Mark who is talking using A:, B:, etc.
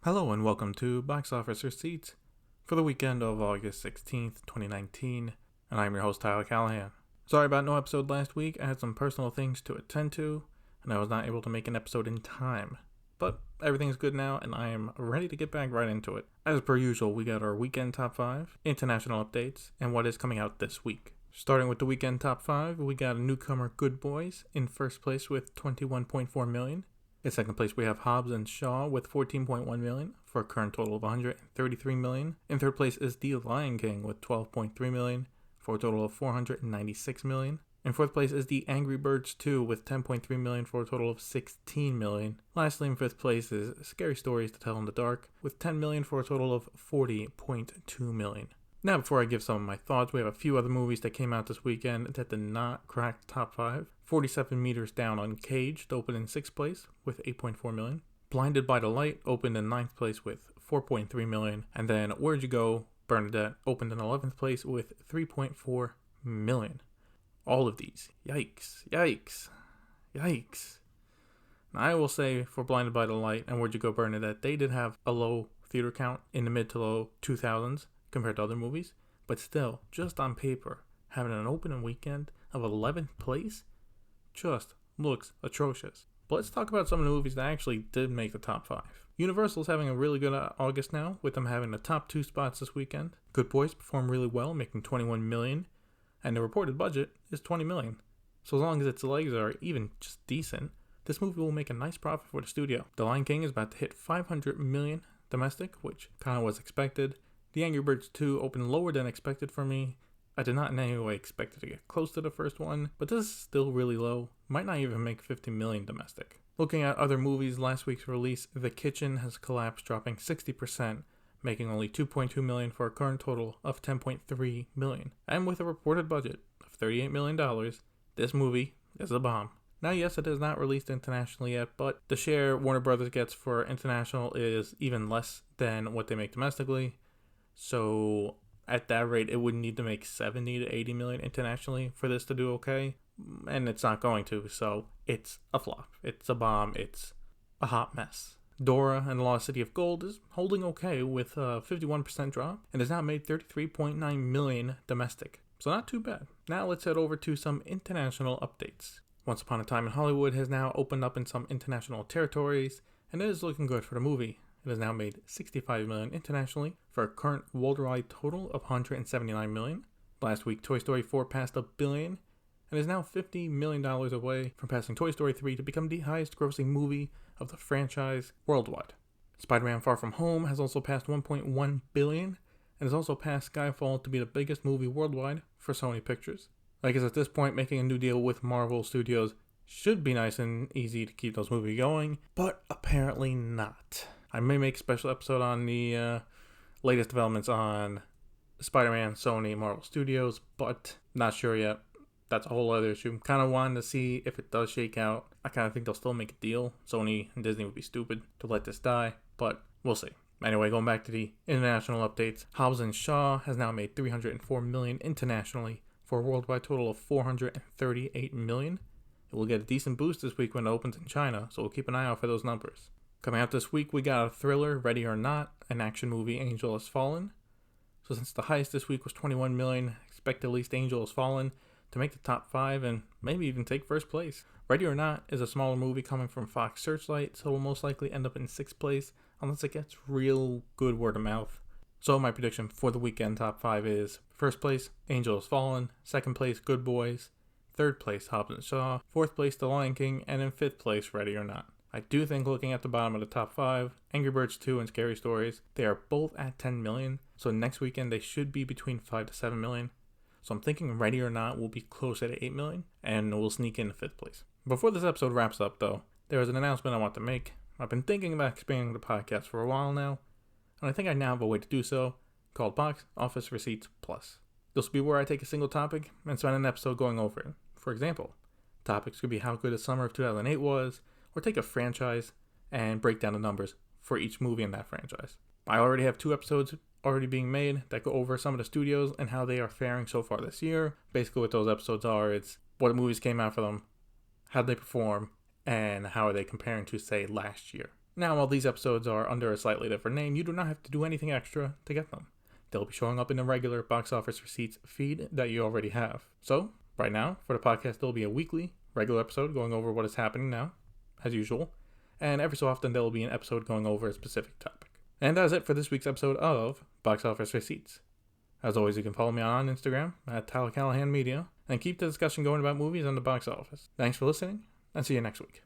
A: Hello and welcome to Box Office Receipts for the weekend of August 16th, 2019, and I'm your host Tyler Callahan. Sorry about no episode last week. I had some personal things to attend to, and I was not able to make an episode in time. But everything's good now, and I am ready to get back right into it. As per usual, we got our weekend top 5, international updates, and what is coming out this week. Starting with the weekend top 5, we got a newcomer Good Boys in first place with $21.4 million. In second place, we have Hobbs and Shaw with $14.1 million for a current total of $133 million. In third place is The Lion King with $12.3 million for a total of $496 million. In fourth place is The Angry Birds 2 with $10.3 million for a total of $16 million. Lastly, in fifth place is Scary Stories to Tell in the Dark with $10 million for a total of $40.2 million. Now, before I give some of my thoughts, we have a few other movies that came out this weekend that did not crack the top 5. 47 Meters Down Uncaged opened in 6th place with $8.4 million. Blinded by the Light opened in 9th place with $4.3 million. And then Where'd You Go, Bernadette opened in 11th place with $3.4 million. All of these. Yikes. Now, I will say for Blinded by the Light and Where'd You Go, Bernadette, they did have a low theater count in the mid to low 2000s. Compared to other movies, but still, just on paper, having an opening weekend of 11th place just looks atrocious. But let's talk about some of the movies that actually did make the top 5. Universal's having a really good August now, with them having the top 2 spots this weekend. Good Boys performed really well, making $21 million, and the reported budget is $20 million. So as long as its legs are even just decent, this movie will make a nice profit for the studio. The Lion King is about to hit $500 million domestic, which kind of was expected. The Angry Birds 2 opened lower than expected for me. I did not in any way expect it to get close to the first one, but this is still really low. Might not even make $50 million domestic. Looking at other movies, last week's release, The Kitchen has collapsed, dropping 60%, making only $2.2 million for a current total of $10.3 million. And with a reported budget of $38 million, this movie is a bomb. Now, yes, it is not released internationally yet, but the share Warner Brothers gets for international is even less than what they make domestically. So at that rate, it would need to make 70 to 80 million internationally for this to do okay, and it's not going to. So it's a flop. It's a bomb. It's a hot mess. Dora and the Lost City of Gold is holding okay with a 51% drop and has now made 33.9 million domestic. So not too bad. Now let's head over to some international updates. Once Upon a Time in Hollywood has now opened up in some international territories, and it is looking good for the movie. It has now made $65 million internationally for a current worldwide total of $179 million. Last week, Toy Story 4 passed $1 billion and is now $50 million away from passing Toy Story 3 to become the highest grossing movie of the franchise worldwide. Spider-Man Far From Home has also passed $1.1 billion and has also passed Skyfall to be the biggest movie worldwide for Sony Pictures. I guess at this point, making a new deal with Marvel Studios should be nice and easy to keep those movies going, but apparently not. I may make a special episode on the latest developments on Spider-Man, Sony, Marvel Studios, but not sure yet. That's a whole other issue. Kind of wanting to see if it does shake out. I kind of think they'll still make a deal. Sony and Disney would be stupid to let this die, but we'll see. Anyway, going back to the international updates, Hobbs and Shaw has now made $304 million internationally for a worldwide total of $438 million. It will get a decent boost this week when it opens in China, so we'll keep an eye out for those numbers. Coming out this week, we got a thriller, Ready or Not, an action movie, Angel Has Fallen. So since the highest this week was $21 million, expect at least Angel Has Fallen to make the top 5 and maybe even take first place. Ready or Not is a smaller movie coming from Fox Searchlight, so it will most likely end up in 6th place unless it gets real good word of mouth. So my prediction for the weekend top 5 is first place, Angel Has Fallen, second place, Good Boys, third place, Hobbs and Shaw, fourth place, The Lion King, and in 5th place, Ready or Not. I do think looking at the bottom of the top 5, Angry Birds 2 and Scary Stories, they are both at 10 million, so next weekend they should be between 5 to 7 million. So I'm thinking Ready or Not will be closer to 8 million, and will sneak in 5th place. Before this episode wraps up though, there is an announcement I want to make. I've been thinking about expanding the podcast for a while now, and I think I now have a way to do so, called Box Office Receipts Plus. This will be where I take a single topic and spend an episode going over it. For example, topics could be how good the summer of 2008 was, or take a franchise and break down the numbers for each movie in that franchise. I already have 2 episodes already being made that go over some of the studios and how they are faring so far this year. Basically what those episodes are, it's what movies came out for them, how they perform, and how are they comparing to, say, last year. Now, while these episodes are under a slightly different name, you do not have to do anything extra to get them. They'll be showing up in the regular Box Office Receipts feed that you already have. So, right now, for the podcast, there'll be a weekly, regular episode going over what is happening now, as usual, and every so often there will be an episode going over a specific topic. And that's it for this week's episode of Box Office Receipts. As always, you can follow me on Instagram at Tyler Callahan Media, and keep the discussion going about movies and the box office. Thanks for listening, and see you next week.